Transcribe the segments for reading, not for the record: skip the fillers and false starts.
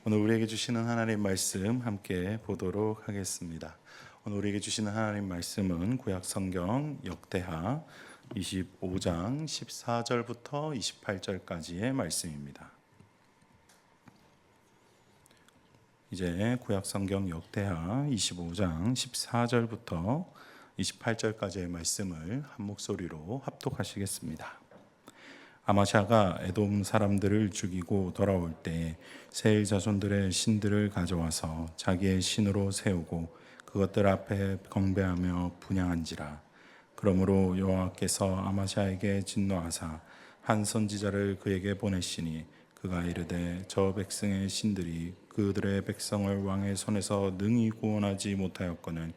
오늘 우리에게 주시는 하나님 말씀 함께 보도록 하겠습니다. 오늘 우리에게 주시는 하나님 말씀은 구약 성경 역대하 25장 14절부터 28절까지의 말씀입니다. 이제 구약 성경 역대하 25장 14절부터 28절까지의 말씀을 한 목소리로 합독하시겠습니다. 아마샤가 에돔 사람들을 죽이고 돌아올 때 세일 자손들의 신들을 가져와서 자기의 신으로 세우고 그것들 앞에 경배하며 분향한지라. 그러므로 여호와께서 아마샤에게 진노하사 한 선지자를 그에게 보내시니 그가 이르되 저 백성의 신들이 그들의 백성을 왕의 손에서 능히 구원하지 못하였거늘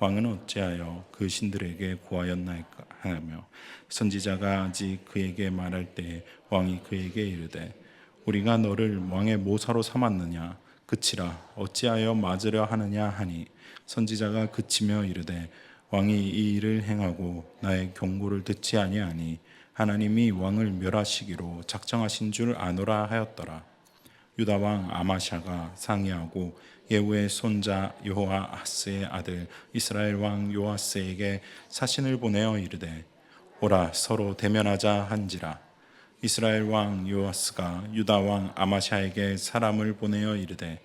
왕은 어찌하여 그 신들에게 구하였나이까 하며 선지자가 아직 그에게 말할 때 왕이 그에게 이르되 우리가 너를 왕의 모사로 삼았느냐 그치라 어찌하여 맞으려 하느냐 하니 선지자가 그치며 이르되 왕이 이 일을 행하고 나의 경고를 듣지 아니하니 하나님이 왕을 멸하시기로 작정하신 줄 아노라 하였더라. 유다 왕 아마샤가 상의하고 예후의 손자 여호아하스의 아들 이스라엘 왕 요아스에게 사신을 보내어 이르되 오라 서로 대면하자 한지라. 이스라엘 왕 요아스가 유다 왕 아마샤에게 사람을 보내어 이르되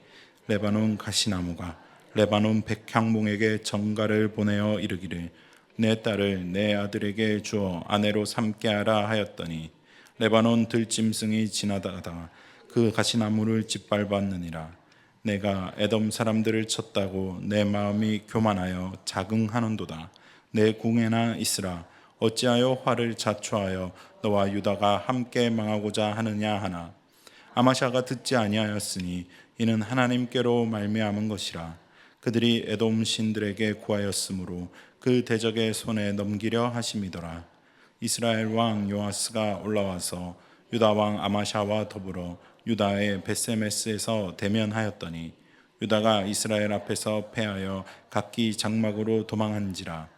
레바논 가시나무가 레바논 백향목에게 전가를 보내어 이르기를 내 딸을 내 아들에게 주어 아내로 삼게 하라 하였더니 레바논 들짐승이 지나다가 그 가시나무를 짓밟았느니라. 내가 에돔 사람들을 쳤다고 내 마음이 교만하여 자긍하는도다. 내 궁에나 있으라. 어찌하여 화를 자초하여 너와 유다가 함께 망하고자 하느냐 하나. 아마샤가 듣지 아니하였으니 이는 하나님께로 말미암은 것이라. 그들이 에돔 신들에게 구하였으므로 그 대적의 손에 넘기려 하심이더라. 이스라엘 왕 요아스가 올라와서 유다 왕 아마샤와 더불어 유다의 베세메스에서 대면하였더니 유다가 이스라엘 앞에서 패하여 각기 장막으로 도망한지라.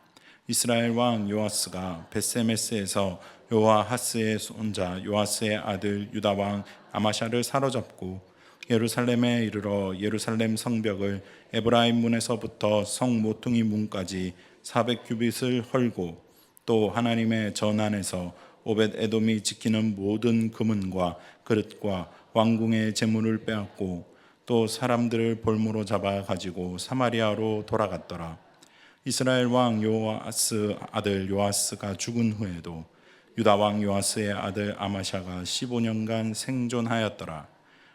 이스라엘 왕 요아스가 베세메스에서 요아하스의 손자 요아스의 아들 유다 왕 아마샤를 사로잡고 예루살렘에 이르러 예루살렘 성벽을 에브라임 문에서부터 성 모퉁이 문까지 400규빗을 헐고 또 하나님의 전 안에서 오벳 에돔이 지키는 모든 금은과 그릇과 왕궁의 재물을 빼앗고 또 사람들을 볼모로 잡아 가지고 사마리아로 돌아갔더라. 이스라엘 왕 요아스 아들 요아스가 죽은 후에도 유다 왕 요아스의 아들 아마샤가 15년간 생존하였더라.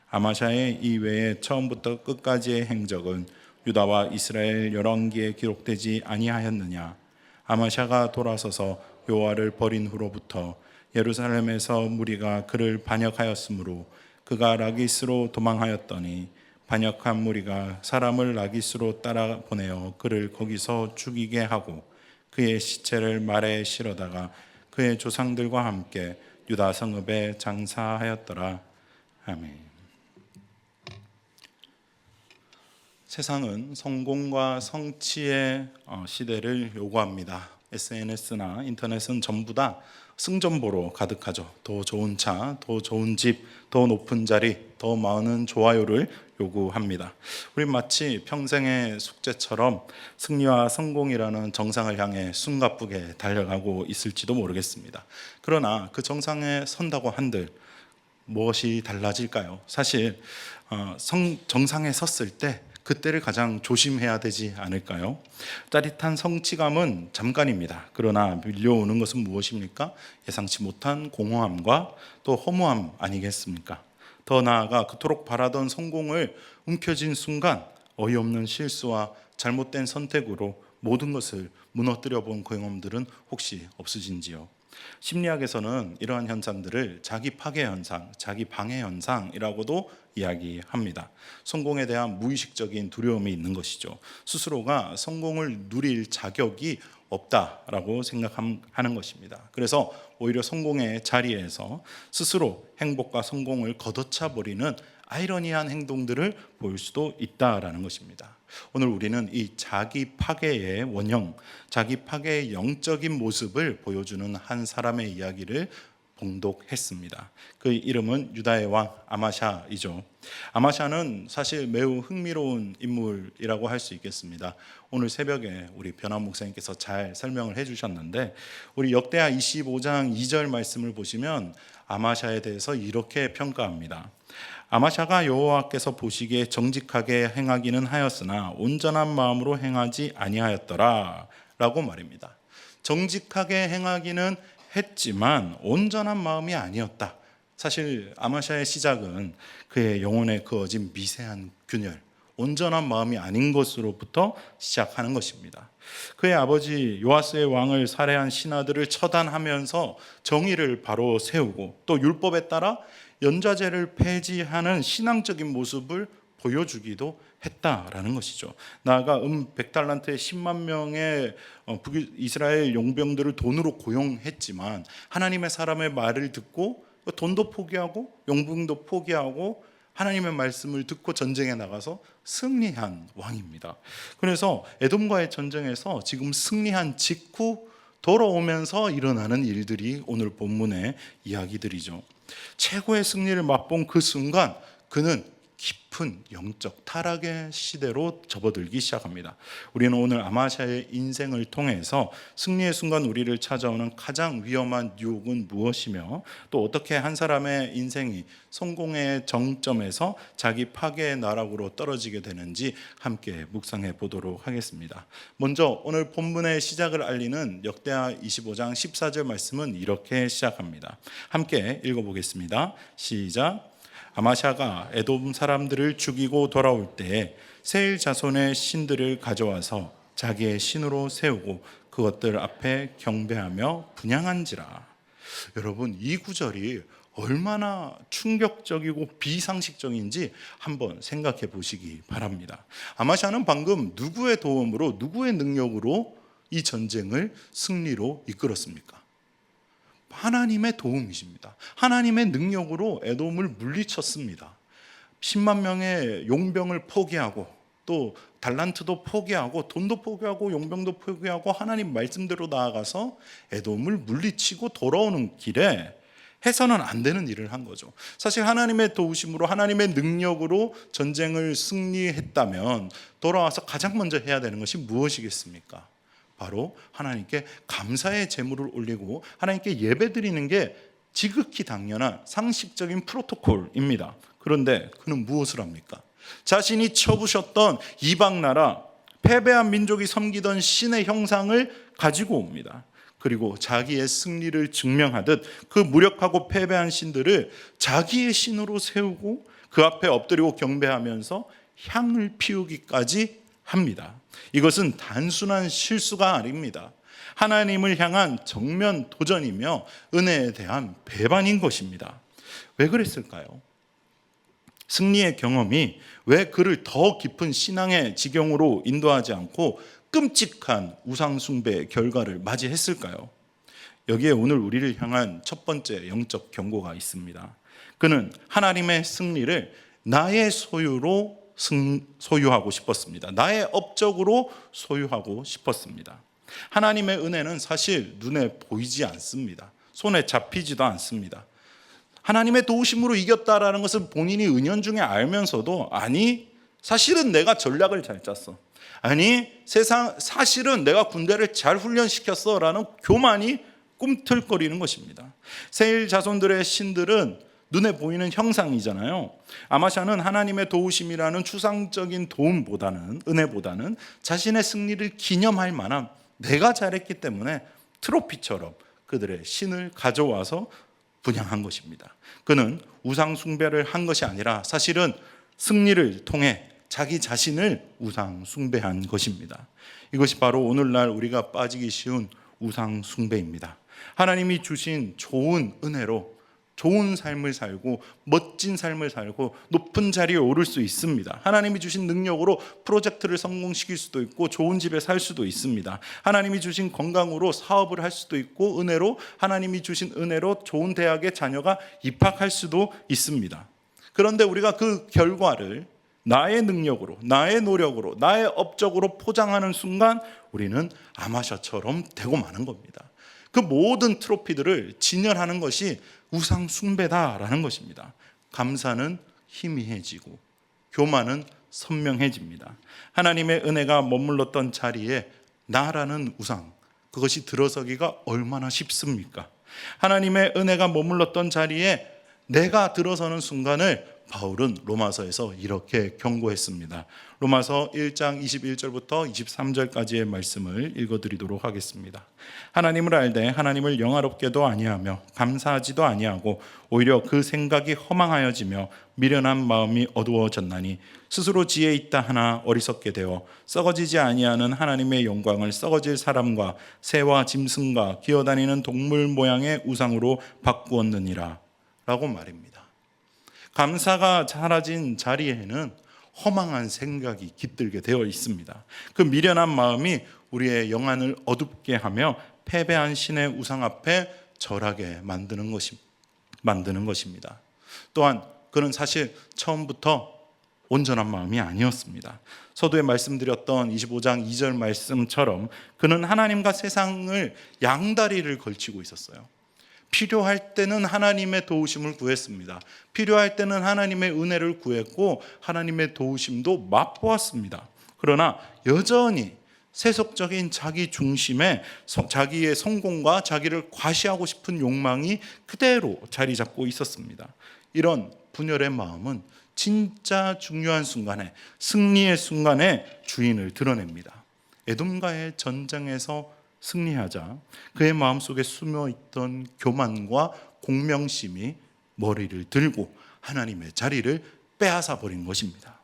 아마샤의 이외에 처음부터 끝까지의 행적은 유다와 이스라엘 열왕기에 기록되지 아니하였느냐. 아마샤가 돌아서서 요아를 버린 후로부터 예루살렘에서 무리가 그를 반역하였으므로 그가 라기스로 도망하였더니 반역한 무리가 사람을 라기스로 따라 보내어 그를 거기서 죽이게 하고 그의 시체를 말에 실어다가 그의 조상들과 함께 유다 성읍에 장사하였더라. 아멘. 세상은 성공과 성취의 시대를 요구합니다. SNS나 인터넷은 전부 다 승전보로 가득하죠. 더 좋은 차, 더 좋은 집, 더 높은 자리, 더 많은 좋아요를 요구합니다. 우리 마치 평생의 숙제처럼 승리와 성공이라는 정상을 향해 숨가쁘게 달려가고 있을지도 모르겠습니다. 그러나 그 정상에 선다고 한들 무엇이 달라질까요? 사실 정상에 섰을 때 그때를 가장 조심해야 되지 않을까요? 짜릿한 성취감은 잠깐입니다. 그러나 밀려오는 것은 무엇입니까? 예상치 못한 공허함과 또 허무함 아니겠습니까? 더 나아가 그토록 바라던 성공을 움켜쥔 순간 어이없는 실수와 잘못된 선택으로 모든 것을 무너뜨려 본 경험들은 혹시 없으신지요? 심리학에서는 이러한 현상들을 자기 파괴 현상, 자기 방해 현상이라고도 이야기합니다. 성공에 대한 무의식적인 두려움이 있는 것이죠. 스스로가 성공을 누릴 자격이 없다라고 생각하는 것입니다. 그래서 오히려 성공의 자리에서 스스로 행복과 성공을 걷어차 버리는 아이러니한 행동들을 보일 수도 있다라는 것입니다. 오늘 우리는 이 자기 파괴의 원형, 자기 파괴의 영적인 모습을 보여주는 한 사람의 이야기를 봉독했습니다. 그 이름은 유다의 왕 아마샤이죠. 아마샤는 사실 매우 흥미로운 인물이라고 할 수 있겠습니다. 오늘 새벽에 우리 변환 목사님께서 잘 설명을 해주셨는데, 우리 역대하 25장 2절 말씀을 보시면 아마샤에 대해서 이렇게 평가합니다. 아마샤가 여호와께서 보시기에 정직하게 행하기는 하였으나 온전한 마음으로 행하지 아니하였더라 라고 말입니다. 정직하게 행하기는 했지만 온전한 마음이 아니었다. 사실 아마샤의 시작은 그의 영혼에 그어진 미세한 균열, 온전한 마음이 아닌 것으로부터 시작하는 것입니다. 그의 아버지 요아스의 왕을 살해한 신하들을 처단하면서 정의를 바로 세우고 또 율법에 따라 연좌제를 폐지하는 신앙적인 모습을 보여주기도 했다라는 것이죠. 나아가 100달란트의 10만 명의 이스라엘 용병들을 돈으로 고용했지만 하나님의 사람의 말을 듣고 돈도 포기하고 용병도 포기하고 하나님의 말씀을 듣고 전쟁에 나가서 승리한 왕입니다. 그래서 에돔과의 전쟁에서 지금 승리한 직후 돌아오면서 일어나는 일들이 오늘 본문의 이야기들이죠. 최고의 승리를 맛본 그 순간 그는 깊은 영적 타락의 시대로 접어들기 시작합니다. 우리는 오늘 아마샤의 인생을 통해서 승리의 순간 우리를 찾아오는 가장 위험한 유혹은 무엇이며 또 어떻게 한 사람의 인생이 성공의 정점에서 자기 파괴의 나락으로 떨어지게 되는지 함께 묵상해 보도록 하겠습니다. 먼저 오늘 본문의 시작을 알리는 역대하 25장 14절 말씀은 이렇게 시작합니다. 함께 읽어보겠습니다. 시작. 아마샤가 에돔 사람들을 죽이고 돌아올 때 세일 자손의 신들을 가져와서 자기의 신으로 세우고 그것들 앞에 경배하며 분향한지라. 여러분, 이 구절이 얼마나 충격적이고 비상식적인지 한번 생각해 보시기 바랍니다. 아마샤는 방금 누구의 도움으로, 누구의 능력으로 이 전쟁을 승리로 이끌었습니까? 하나님의 도움이십니다. 하나님의 능력으로 에돔을 물리쳤습니다. 10만 명의 용병을 포기하고 또 달란트도 포기하고 돈도 포기하고 용병도 포기하고 하나님 말씀대로 나아가서 에돔을 물리치고 돌아오는 길에 해서는 안 되는 일을 한 거죠. 사실 하나님의 도우심으로 하나님의 능력으로 전쟁을 승리했다면 돌아와서 가장 먼저 해야 되는 것이 무엇이겠습니까? 바로 하나님께 감사의 제물을 올리고 하나님께 예배드리는 게 지극히 당연한 상식적인 프로토콜입니다. 그런데 그는 무엇을 합니까? 자신이 쳐부셨던 이방 나라, 패배한 민족이 섬기던 신의 형상을 가지고 옵니다. 그리고 자기의 승리를 증명하듯 그 무력하고 패배한 신들을 자기의 신으로 세우고 그 앞에 엎드리고 경배하면서 향을 피우기까지 합니다. 이것은 단순한 실수가 아닙니다. 하나님을 향한 정면 도전이며 은혜에 대한 배반인 것입니다. 왜 그랬을까요? 승리의 경험이 왜 그를 더 깊은 신앙의 지경으로 인도하지 않고 끔찍한 우상숭배의 결과를 맞이했을까요? 여기에 오늘 우리를 향한 첫 번째 영적 경고가 있습니다. 그는 하나님의 승리를 나의 소유로 소유하고 싶었습니다. 나의 업적으로 소유하고 싶었습니다. 하나님의 은혜는 사실 눈에 보이지 않습니다. 손에 잡히지도 않습니다. 하나님의 도우심으로 이겼다라는 것을 본인이 은연중에 알면서도 아니 사실은 내가 전략을 잘 짰어. 아니 사실은 내가 군대를 잘 훈련시켰어 라는 교만이 꿈틀거리는 것입니다. 세일 자손들의 신들은 눈에 보이는 형상이잖아요. 아마샤는 하나님의 도우심이라는 추상적인 도움보다는, 은혜보다는 자신의 승리를 기념할 만한 내가 잘했기 때문에 트로피처럼 그들의 신을 가져와서 분향한 것입니다. 그는 우상 숭배를 한 것이 아니라 사실은 승리를 통해 자기 자신을 우상 숭배한 것입니다. 이것이 바로 오늘날 우리가 빠지기 쉬운 우상 숭배입니다. 하나님이 주신 좋은 은혜로 좋은 삶을 살고 멋진 삶을 살고 높은 자리에 오를 수 있습니다. 하나님이 주신 능력으로 프로젝트를 성공시킬 수도 있고 좋은 집에 살 수도 있습니다. 하나님이 주신 건강으로 사업을 할 수도 있고 은혜로 하나님이 주신 은혜로 좋은 대학에 자녀가 입학할 수도 있습니다. 그런데 우리가 그 결과를 나의 능력으로, 나의 노력으로, 나의 업적으로 포장하는 순간 우리는 아마샤처럼 되고 마는 겁니다. 그 모든 트로피들을 진열하는 것이 우상 숭배다라는 것입니다. 감사는 희미해지고 교만은 선명해집니다. 하나님의 은혜가 머물렀던 자리에 나라는 우상, 그것이 들어서기가 얼마나 쉽습니까? 하나님의 은혜가 머물렀던 자리에 내가 들어서는 순간을 바울은 로마서에서 이렇게 경고했습니다. 로마서 1장 21절부터 23절까지의 말씀을 읽어드리도록 하겠습니다. 하나님을 알되 하나님을 영화롭게도 아니하며 감사하지도 아니하고 오히려 그 생각이 허망하여지며 미련한 마음이 어두워졌나니 스스로 지혜 있다 하나 어리석게 되어 썩어지지 아니하는 하나님의 영광을 썩어질 사람과 새와 짐승과 기어다니는 동물 모양의 우상으로 바꾸었느니라 라고 말입니다. 감사가 사라진 자리에는 허망한 생각이 깃들게 되어 있습니다. 그 미련한 마음이 우리의 영안을 어둡게 하며 패배한 신의 우상 앞에 절하게 만드는 것입니다. 또한 그는 사실 처음부터 온전한 마음이 아니었습니다. 서두에 말씀드렸던 25장 2절 말씀처럼 그는 하나님과 세상을 양다리를 걸치고 있었어요. 필요할 때는 하나님의 도우심을 구했습니다. 필요할 때는 하나님의 은혜를 구했고 하나님의 도우심도 맛보았습니다. 그러나 여전히 세속적인 자기 중심에 자기의 성공과 자기를 과시하고 싶은 욕망이 그대로 자리 잡고 있었습니다. 이런 분열의 마음은 진짜 중요한 순간에, 승리의 순간에 주인을 드러냅니다. 에돔과의 전쟁에서 승리하자 그의 마음속에 숨어있던 교만과 공명심이 머리를 들고 하나님의 자리를 빼앗아 버린 것입니다.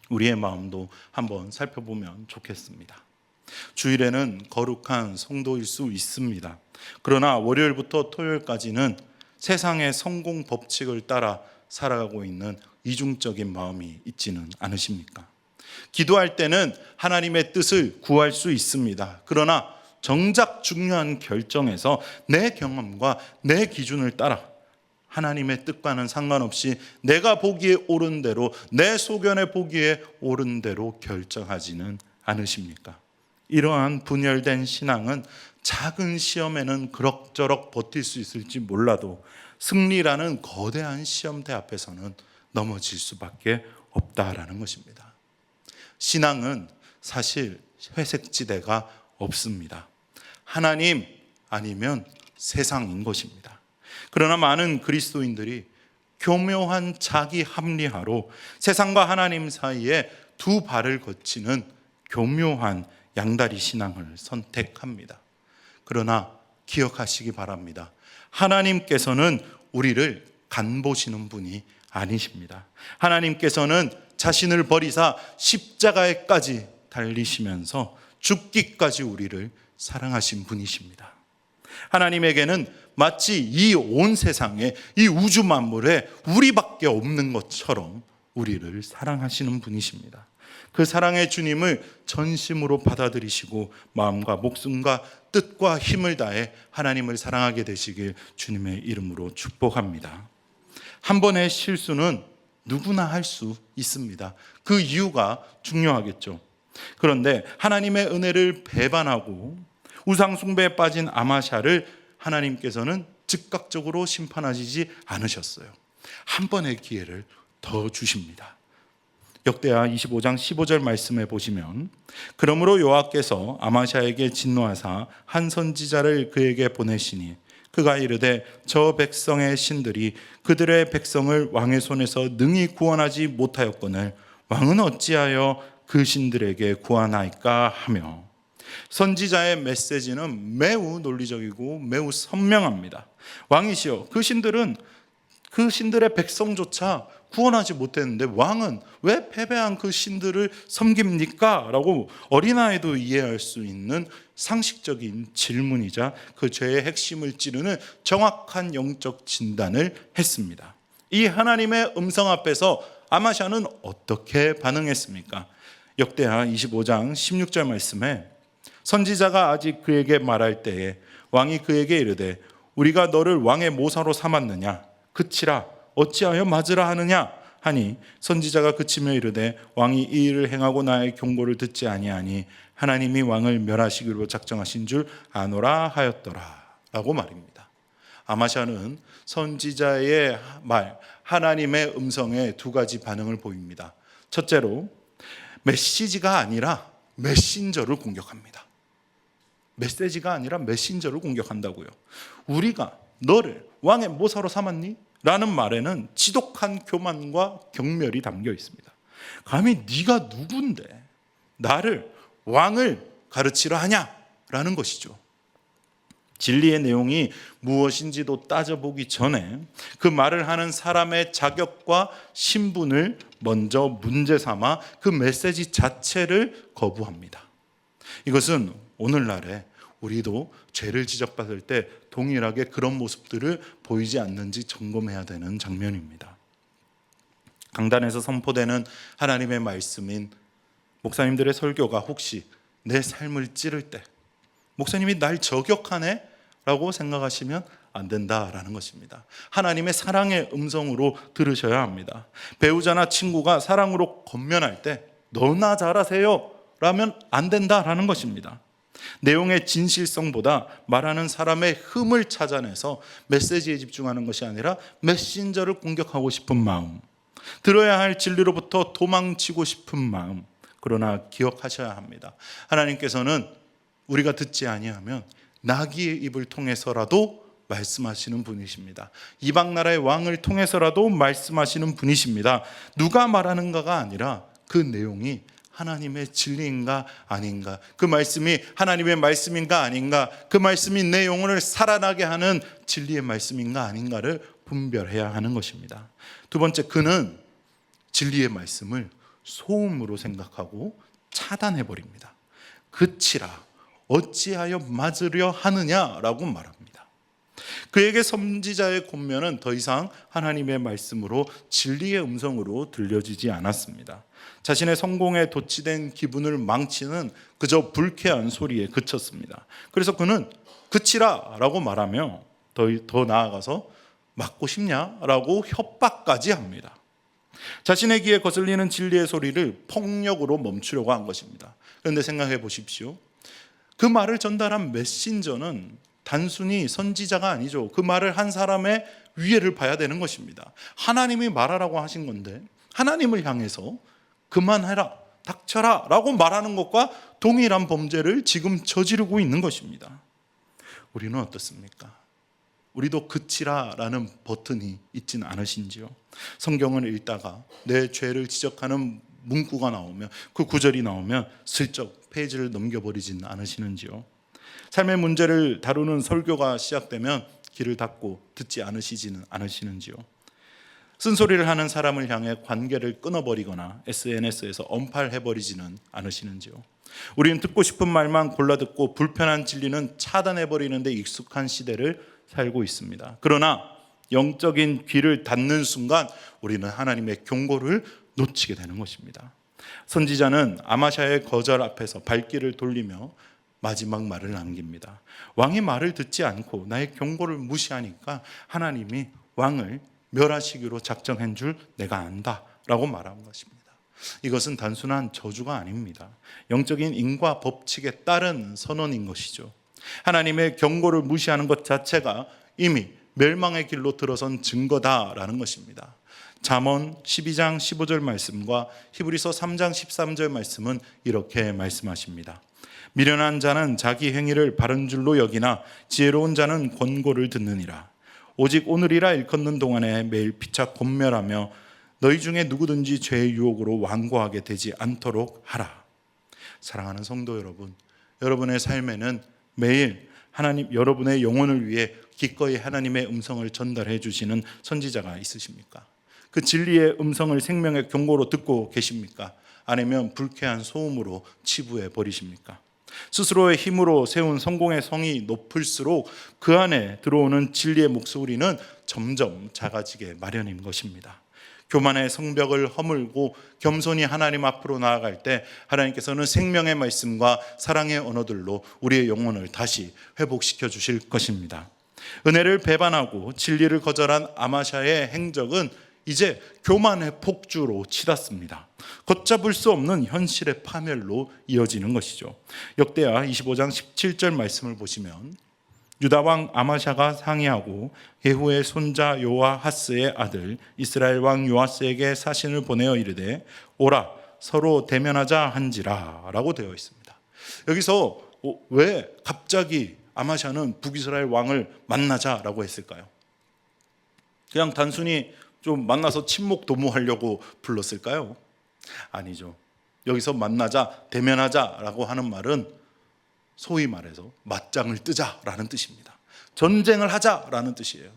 우리의 마음도 한번 살펴보면 좋겠습니다. 주일에는 거룩한 성도일 수 있습니다. 그러나 월요일부터 토요일까지는 세상의 성공 법칙을 따라 살아가고 있는 이중적인 마음이 있지는 않으십니까? 기도할 때는 하나님의 뜻을 구할 수 있습니다. 그러나 정작 중요한 결정에서 내 경험과 내 기준을 따라 하나님의 뜻과는 상관없이 내가 보기에 옳은 대로, 내 소견에 보기에 옳은 대로 결정하지는 않으십니까? 이러한 분열된 신앙은 작은 시험에는 그럭저럭 버틸 수 있을지 몰라도 승리라는 거대한 시험대 앞에서는 넘어질 수밖에 없다라는 것입니다. 신앙은 사실 회색지대가 없습니다. 하나님 아니면 세상인 것입니다. 그러나 많은 그리스도인들이 교묘한 자기 합리화로 세상과 하나님 사이에 두 발을 거치는 교묘한 양다리 신앙을 선택합니다. 그러나 기억하시기 바랍니다. 하나님께서는 우리를 간보시는 분이 아니십니다. 하나님께서는 자신을 버리사 십자가에까지 달리시면서 죽기까지 우리를 사랑하신 분이십니다. 하나님에게는 마치 이 온 세상에, 이 우주 만물에 우리밖에 없는 것처럼 우리를 사랑하시는 분이십니다. 그 사랑의 주님을 전심으로 받아들이시고 마음과 목숨과 뜻과 힘을 다해 하나님을 사랑하게 되시길 주님의 이름으로 축복합니다. 한 번의 실수는 누구나 할 수 있습니다. 그 이유가 중요하겠죠. 그런데 하나님의 은혜를 배반하고 우상 숭배에 빠진 아마샤를 하나님께서는 즉각적으로 심판하시지 않으셨어요. 한 번의 기회를 더 주십니다. 역대하 25장 15절 말씀에 보시면 그러므로 여호와께서 아마샤에게 진노하사 한 선지자를 그에게 보내시니 그가 이르되 저 백성의 신들이 그들의 백성을 왕의 손에서 능히 구원하지 못하였거늘 왕은 어찌하여 그 신들에게 구하나이까 하며, 선지자의 메시지는 매우 논리적이고 매우 선명합니다. 왕이시여, 그 신들의 백성조차 구원하지 못했는데 왕은 왜 패배한 그 신들을 섬깁니까? 라고 어린아이도 이해할 수 있는 상식적인 질문이자 그 죄의 핵심을 찌르는 정확한 영적 진단을 했습니다. 이 하나님의 음성 앞에서 아마샤는 어떻게 반응했습니까? 역대하 25장 16절 말씀에 선지자가 아직 그에게 말할 때에 왕이 그에게 이르되 우리가 너를 왕의 모사로 삼았느냐? 그치라 어찌하여 맞으라 하느냐? 하니 선지자가 그치며 이르되 왕이 이 일을 행하고 나의 경고를 듣지 아니하니 하나님이 왕을 멸하시기로 작정하신 줄 아노라 하였더라 라고 말입니다. 아마샤는 선지자의 말, 하나님의 음성에 두 가지 반응을 보입니다. 첫째로 메시지가 아니라 메신저를 공격합니다. 메시지가 아니라 메신저를 공격한다고요. 우리가 너를 왕의 모사로 삼았니? 라는 말에는 지독한 교만과 경멸이 담겨 있습니다. 감히 네가 누군데 나를 왕을 가르치려 하냐? 라는 것이죠. 진리의 내용이 무엇인지도 따져보기 전에 그 말을 하는 사람의 자격과 신분을 먼저 문제 삼아 그 메시지 자체를 거부합니다. 이것은 오늘날에 우리도 죄를 지적받을 때 동일하게 그런 모습들을 보이지 않는지 점검해야 되는 장면입니다. 강단에서 선포되는 하나님의 말씀인 목사님들의 설교가 혹시 내 삶을 찌를 때 목사님이 날 저격하네? 라고 생각하시면 안 된다라는 것입니다. 하나님의 사랑의 음성으로 들으셔야 합니다. 배우자나 친구가 사랑으로 권면할 때 너나 잘하세요 라면 안 된다라는 것입니다. 내용의 진실성보다 말하는 사람의 흠을 찾아내서 메시지에 집중하는 것이 아니라 메신저를 공격하고 싶은 마음, 들어야 할 진리로부터 도망치고 싶은 마음, 그러나 기억하셔야 합니다. 하나님께서는 우리가 듣지 아니하면 나귀의 입을 통해서라도 말씀하시는 분이십니다. 이방 나라의 왕을 통해서라도 말씀하시는 분이십니다. 누가 말하는가가 아니라 그 내용이 하나님의 진리인가 아닌가, 그 말씀이 하나님의 말씀인가 아닌가, 그 말씀이 내 영혼을 살아나게 하는 진리의 말씀인가 아닌가를 분별해야 하는 것입니다. 두 번째, 그는 진리의 말씀을 소음으로 생각하고 차단해버립니다. 그치라 어찌하여 맞으려 하느냐라고 말합니다. 그에게 선지자의 권면은 더 이상 하나님의 말씀으로 진리의 음성으로 들려지지 않았습니다. 자신의 성공에 도취된 기분을 망치는 그저 불쾌한 소리에 그쳤습니다. 그래서 그는 그치라 라고 말하며 더 나아가서 맞고 싶냐라고 협박까지 합니다. 자신의 귀에 거슬리는 진리의 소리를 폭력으로 멈추려고 한 것입니다. 그런데 생각해 보십시오. 그 말을 전달한 메신저는 단순히 선지자가 아니죠. 그 말을 한 사람의 위해를 봐야 되는 것입니다. 하나님이 말하라고 하신 건데 하나님을 향해서 그만해라, 닥쳐라 라고 말하는 것과 동일한 범죄를 지금 저지르고 있는 것입니다. 우리는 어떻습니까? 우리도 그치라 라는 버튼이 있진 않으신지요? 성경을 읽다가 내 죄를 지적하는 문구가 나오면, 그 구절이 나오면 슬쩍 페이지를 넘겨버리진 않으시는지요? 삶의 문제를 다루는 설교가 시작되면 귀를 닫고 듣지 않으시지는 않으시는지요? 쓴소리를 하는 사람을 향해 관계를 끊어버리거나 SNS에서 언팔해버리지는 않으시는지요? 우리는 듣고 싶은 말만 골라 듣고 불편한 진리는 차단해버리는 데 익숙한 시대를 살고 있습니다. 그러나 영적인 귀를 닫는 순간 우리는 하나님의 경고를 놓치게 되는 것입니다. 선지자는 아마샤의 거절 앞에서 발길을 돌리며 마지막 말을 남깁니다. 왕의 말을 듣지 않고 나의 경고를 무시하니까 하나님이 왕을 멸하시기로 작정한 줄 내가 안다 라고 말한 것입니다. 이것은 단순한 저주가 아닙니다. 영적인 인과 법칙에 따른 선언인 것이죠. 하나님의 경고를 무시하는 것 자체가 이미 멸망의 길로 들어선 증거다라는 것입니다. 잠언 12장 15절 말씀과 히브리서 3장 13절 말씀은 이렇게 말씀하십니다. 미련한 자는 자기 행위를 바른 줄로 여기나 지혜로운 자는 권고를 듣느니라. 오직 오늘이라 일컫는 동안에 매일 피차 권멸하며 너희 중에 누구든지 죄의 유혹으로 완고하게 되지 않도록 하라. 사랑하는 성도 여러분, 여러분의 삶에는 매일 하나님, 여러분의 영혼을 위해 기꺼이 하나님의 음성을 전달해 주시는 선지자가 있으십니까? 그 진리의 음성을 생명의 경고로 듣고 계십니까? 아니면 불쾌한 소음으로 치부해 버리십니까? 스스로의 힘으로 세운 성공의 성이 높을수록 그 안에 들어오는 진리의 목소리는 점점 작아지게 마련인 것입니다. 교만의 성벽을 허물고 겸손히 하나님 앞으로 나아갈 때 하나님께서는 생명의 말씀과 사랑의 언어들로 우리의 영혼을 다시 회복시켜 주실 것입니다. 은혜를 배반하고 진리를 거절한 아마샤의 행적은 이제 교만의 폭주로 치닫습니다. 걷잡을 수 없는 현실의 파멸로 이어지는 것이죠. 역대하 25장 17절 말씀을 보시면 유다 왕 아마샤가 상의하고 예후의 손자 요아하스의 아들 이스라엘 왕 요아스에게 사신을 보내어 이르되 오라 서로 대면하자 한지라 라고 되어 있습니다. 여기서 왜 갑자기 아마샤는 북이스라엘 왕을 만나자라고 했을까요? 그냥 단순히 좀 만나서 친목 도모하려고 불렀을까요? 아니죠. 여기서 만나자, 대면하자라고 하는 말은 소위 말해서 맞짱을 뜨자라는 뜻입니다. 전쟁을 하자라는 뜻이에요.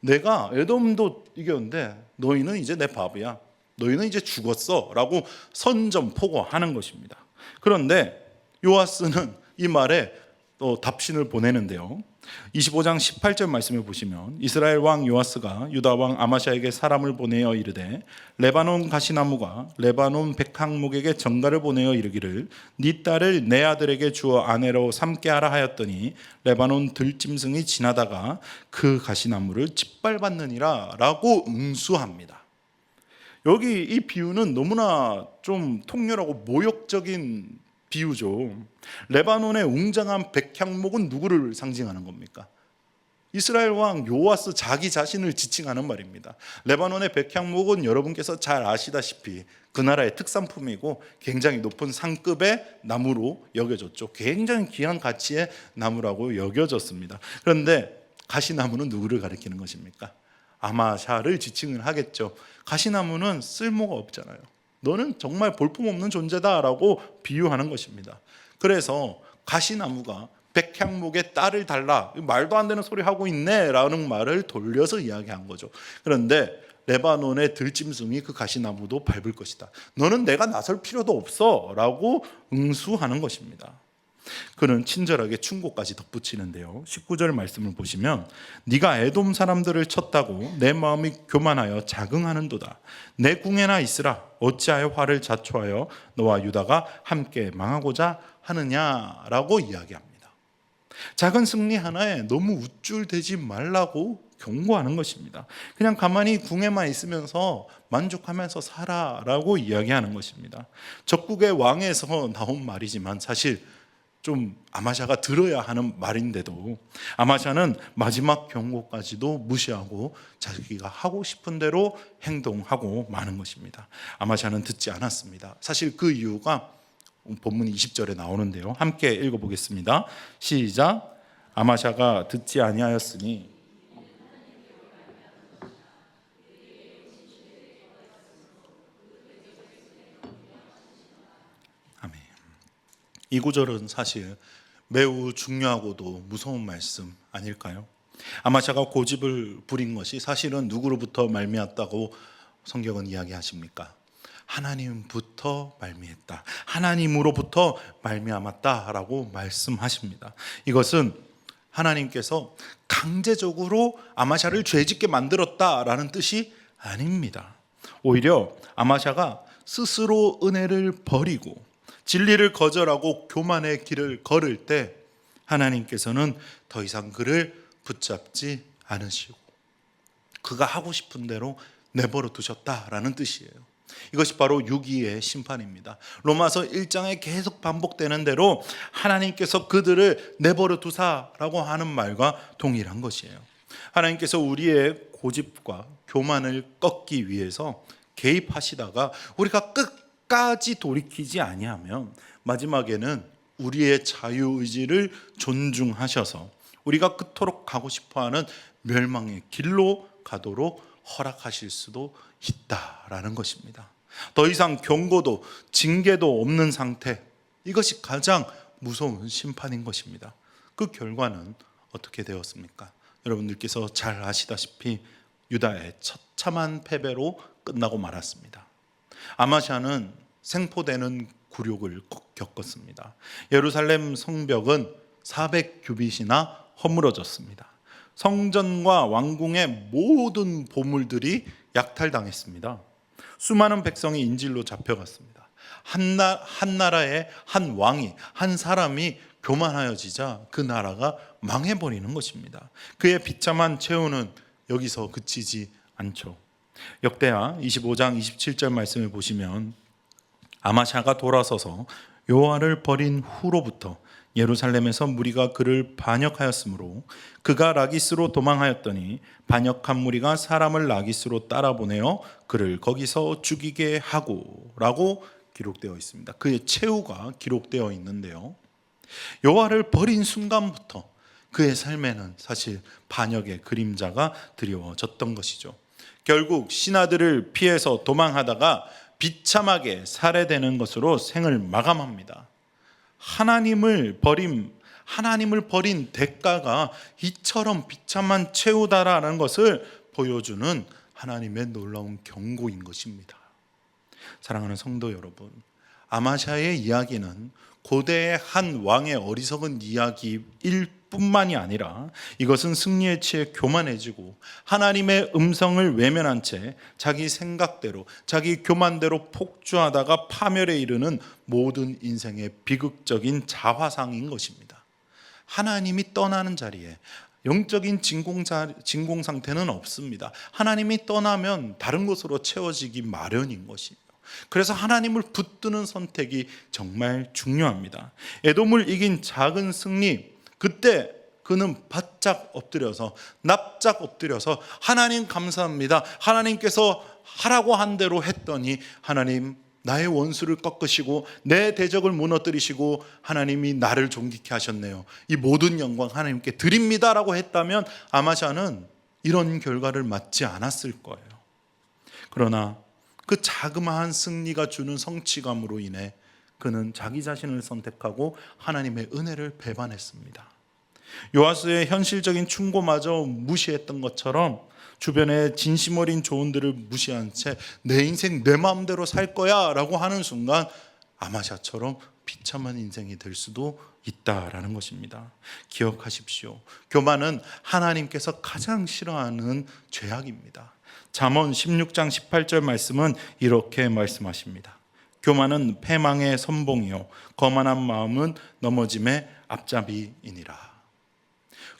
내가 에돔도 이겼는데 너희는 이제 내 바보야. 너희는 이제 죽었어 라고 선전포고하는 것입니다. 그런데 요아스는 이 말에 또 답신을 보내는데요. 25장 18절 말씀을 보시면 이스라엘 왕 요아스가 유다 왕 아마샤에게 사람을 보내어 이르되 레바논 가시나무가 레바논 백향목에게 전가를 보내어 이르기를 네 딸을 내 아들에게 주어 아내로 삼게 하라 하였더니 레바논 들짐승이 지나다가 그 가시나무를 짓밟았느니라 라고 응수합니다. 여기 이 비유는 너무나 좀 통렬하고 모욕적인 비유죠. 레바논의 웅장한 백향목은 누구를 상징하는 겁니까? 이스라엘 왕 요아스 자기 자신을 지칭하는 말입니다. 레바논의 백향목은 여러분께서 잘 아시다시피 그 나라의 특산품이고 굉장히 높은 상급의 나무로 여겨졌죠. 굉장히 귀한 가치의 나무라고 여겨졌습니다. 그런데 가시나무는 누구를 가리키는 것입니까? 아마샤를 지칭을 하겠죠. 가시나무는 쓸모가 없잖아요. 너는 정말 볼품없는 존재다라고 비유하는 것입니다. 그래서 가시나무가 백향목의 딸을 달라, 말도 안 되는 소리 하고 있네 라는 말을 돌려서 이야기한 거죠. 그런데 레바논의 들짐승이 그 가시나무도 밟을 것이다. 너는 내가 나설 필요도 없어 라고 응수하는 것입니다. 그는 친절하게 충고까지 덧붙이는데요. 19절 말씀을 보시면 네가 에돔 사람들을 쳤다고 내 마음이 교만하여 자긍하는도다. 내 궁에나 있으라. 어찌하여 화를 자초하여 너와 유다가 함께 망하고자 하느냐라고 이야기합니다. 작은 승리 하나에 너무 우쭐대지 말라고 경고하는 것입니다. 그냥 가만히 궁에만 있으면서 만족하면서 살아라고 이야기하는 것입니다. 적국의 왕에서 나온 말이지만 사실 좀 아마샤가 들어야 하는 말인데도 아마샤는 마지막 경고까지도 무시하고 자기가 하고 싶은 대로 행동하고 마는 것입니다. 아마샤는 듣지 않았습니다. 사실 그 이유가 본문 20절에 나오는데요. 함께 읽어보겠습니다. 시작. 아마샤가 듣지 아니하였으니 이 구절은 사실 매우 중요하고도 무서운 말씀 아닐까요? 아마샤가 고집을 부린 것이 사실은 누구로부터 말미암았다고 성경은 이야기하십니까? 하나님부터 말미암았다. 하나님으로부터 말미암았다라고 말씀하십니다. 이것은 하나님께서 강제적으로 아마샤를 죄짓게 만들었다라는 뜻이 아닙니다. 오히려 아마샤가 스스로 은혜를 버리고 진리를 거절하고 교만의 길을 걸을 때 하나님께서는 더 이상 그를 붙잡지 않으시고 그가 하고 싶은 대로 내버려 두셨다라는 뜻이에요. 이것이 바로 유기의 심판입니다. 로마서 1장에 계속 반복되는 대로 하나님께서 그들을 내버려 두사라고 하는 말과 동일한 것이에요. 하나님께서 우리의 고집과 교만을 꺾기 위해서 개입하시다가 우리가 끝까지 돌이키지 아니하면 마지막에는 우리의 자유의지를 존중하셔서 우리가 그토록 가고 싶어하는 멸망의 길로 가도록 허락하실 수도 있다라는 것입니다. 더 이상 경고도 징계도 없는 상태, 이것이 가장 무서운 심판인 것입니다. 그 결과는 어떻게 되었습니까? 여러분들께서 잘 아시다시피 유다의 처참한 패배로 끝나고 말았습니다. 아마샤는 생포되는 굴욕을 겪었습니다. 예루살렘 성벽은 400규빗이나 허물어졌습니다. 성전과 왕궁의 모든 보물들이 약탈당했습니다. 수많은 백성이 인질로 잡혀갔습니다. 한 나라의 한 왕이, 한 사람이 교만하여지자 그 나라가 망해버리는 것입니다. 그의 비참한 최후는 여기서 그치지 않죠. 역대하 25장 27절 말씀을 보시면 아마샤가 돌아서서 여호와를 버린 후로부터 예루살렘에서 무리가 그를 반역하였으므로 그가 라기스로 도망하였더니 반역한 무리가 사람을 라기스로 따라 보내어 그를 거기서 죽이게 하고 라고 기록되어 있습니다. 그의 최후가 기록되어 있는데요, 여호와를 버린 순간부터 그의 삶에는 사실 반역의 그림자가 드리워졌던 것이죠. 결국 신하들을 피해서 도망하다가 비참하게 살해되는 것으로 생을 마감합니다. 하나님을 버린 대가가 이처럼 비참한 최후다라는 것을 보여주는 하나님의 놀라운 경고인 것입니다. 사랑하는 성도 여러분, 아마샤의 이야기는 고대의 한 왕의 어리석은 이야기일 뿐만이 아니라 이것은 승리에 취해 교만해지고 하나님의 음성을 외면한 채 자기 생각대로 자기 교만대로 폭주하다가 파멸에 이르는 모든 인생의 비극적인 자화상인 것입니다. 하나님이 떠나는 자리에 영적인 진공 상태는 없습니다. 하나님이 떠나면 다른 것으로 채워지기 마련인 것이에요. 그래서 하나님을 붙드는 선택이 정말 중요합니다. 에돔을 이긴 작은 승리, 그때 그는 바짝 엎드려서 납작 엎드려서 하나님 감사합니다, 하나님께서 하라고 한 대로 했더니 하나님 나의 원수를 꺾으시고 내 대적을 무너뜨리시고 하나님이 나를 존귀케 하셨네요, 이 모든 영광 하나님께 드립니다라고 했다면 아마샤는 이런 결과를 맞지 않았을 거예요. 그러나 그 자그마한 승리가 주는 성취감으로 인해 그는 자기 자신을 선택하고 하나님의 은혜를 배반했습니다. 요아스의 현실적인 충고마저 무시했던 것처럼 주변의 진심 어린 조언들을 무시한 채 내 인생 내 마음대로 살 거야 라고 하는 순간 아마샤처럼 비참한 인생이 될 수도 있다라는 것입니다. 기억하십시오. 교만은 하나님께서 가장 싫어하는 죄악입니다. 잠언 16장 18절 말씀은 이렇게 말씀하십니다. 교만은 패망의 선봉이요 거만한 마음은 넘어짐의 앞잡이이니라.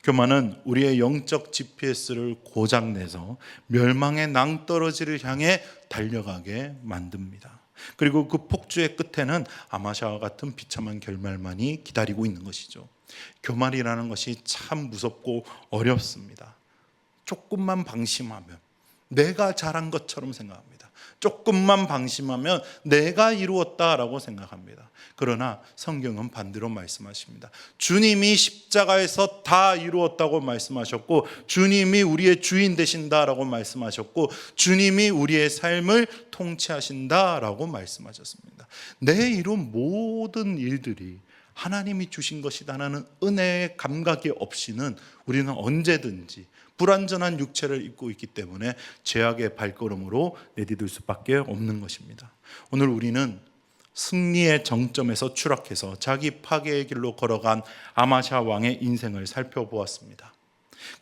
교만은 우리의 영적 GPS를 고장내서 멸망의 낭떠러지를 향해 달려가게 만듭니다. 그리고 그 폭주의 끝에는 아마샤와 같은 비참한 결말만이 기다리고 있는 것이죠. 교만이라는 것이 참 무섭고 어렵습니다. 조금만 방심하면 내가 잘한 것처럼 생각합니다. 조금만 방심하면 내가 이루었다라고 생각합니다. 그러나 성경은 반대로 말씀하십니다. 주님이 십자가에서 다 이루었다고 말씀하셨고, 주님이 우리의 주인 되신다라고 말씀하셨고, 주님이 우리의 삶을 통치하신다라고 말씀하셨습니다. 내 이룬 모든 일들이 하나님이 주신 것이다라는 은혜의 감각이 없이는 우리는 언제든지 불완전한 육체를 입고 있기 때문에 죄악의 발걸음으로 내디딜 수밖에 없는 것입니다. 오늘 우리는 승리의 정점에서 추락해서 자기 파괴의 길로 걸어간 아마샤 왕의 인생을 살펴보았습니다.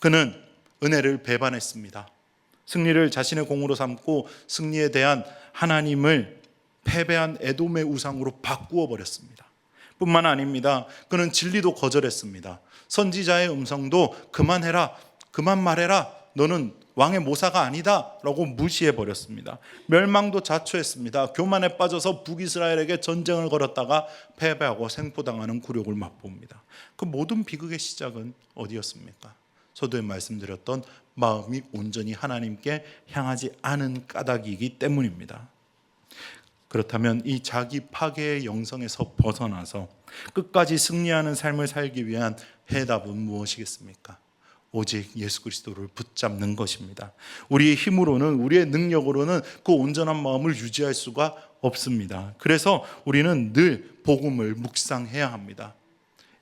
그는 은혜를 배반했습니다. 승리를 자신의 공으로 삼고 승리에 대한 하나님을 패배한 에돔의 우상으로 바꾸어 버렸습니다. 뿐만 아닙니다. 그는 진리도 거절했습니다. 선지자의 음성도 그만해라, 그만 말해라, 너는 왕의 모사가 아니다 라고 무시해버렸습니다. 멸망도 자초했습니다. 교만에 빠져서 북이스라엘에게 전쟁을 걸었다가 패배하고 생포당하는 굴욕을 맛봅니다. 그 모든 비극의 시작은 어디였습니까? 서두에 말씀드렸던 마음이 온전히 하나님께 향하지 않은 까닭이기 때문입니다. 그렇다면 이 자기 파괴의 영성에서 벗어나서 끝까지 승리하는 삶을 살기 위한 해답은 무엇이겠습니까? 오직 예수 그리스도를 붙잡는 것입니다. 우리의 힘으로는, 우리의 능력으로는 그 온전한 마음을 유지할 수가 없습니다. 그래서 우리는 늘 복음을 묵상해야 합니다.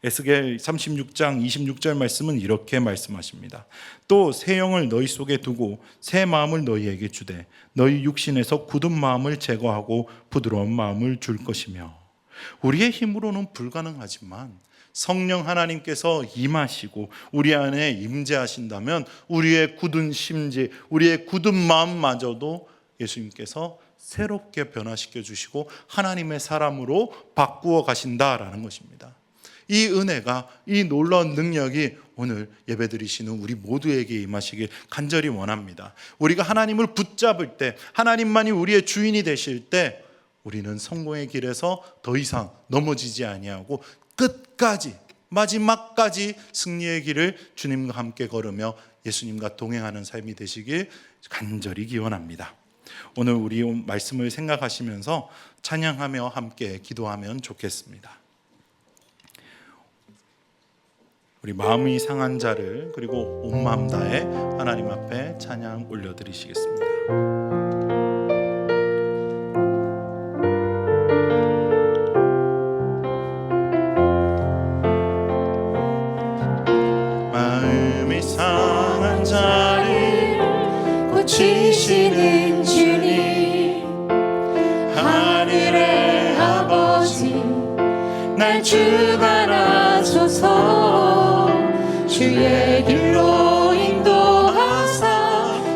에스겔 36장 26절 말씀은 이렇게 말씀하십니다. 또 새 영을 너희 속에 두고 새 마음을 너희에게 주되 너희 육신에서 굳은 마음을 제거하고 부드러운 마음을 줄 것이며. 우리의 힘으로는 불가능하지만 성령 하나님께서 임하시고 우리 안에 임재하신다면 우리의 굳은 심지, 우리의 굳은 마음마저도 예수님께서 새롭게 변화시켜 주시고 하나님의 사람으로 바꾸어 가신다라는 것입니다. 이 은혜가, 이 놀라운 능력이 오늘 예배드리시는 우리 모두에게 임하시길 간절히 원합니다. 우리가 하나님을 붙잡을 때, 하나님만이 우리의 주인이 되실 때 우리는 성공의 길에서 더 이상 넘어지지 아니하고 끝까지, 마지막까지 승리의 길을 주님과 함께 걸으며 예수님과 동행하는 삶이 되시길 간절히 기원합니다. 오늘 우리 말씀을 생각하시면서 찬양하며 함께 기도하면 좋겠습니다. 우리 마음이 상한 자를 그리고 온 마음 다해 하나님 앞에 찬양 올려드리시겠습니다. 마음이 상한 자를 고치시는 주님, 하늘의 아버지 날 주관하소서. 주의 길로 인도하사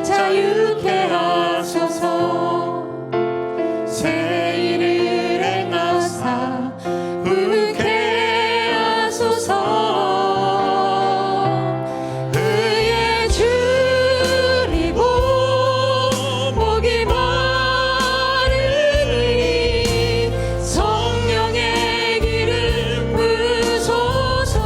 자유케 하소서. 새 일을 행하사 부르게 하소서. 의의 주리고 복이 많으니 성령의 기름 부으소서.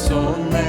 손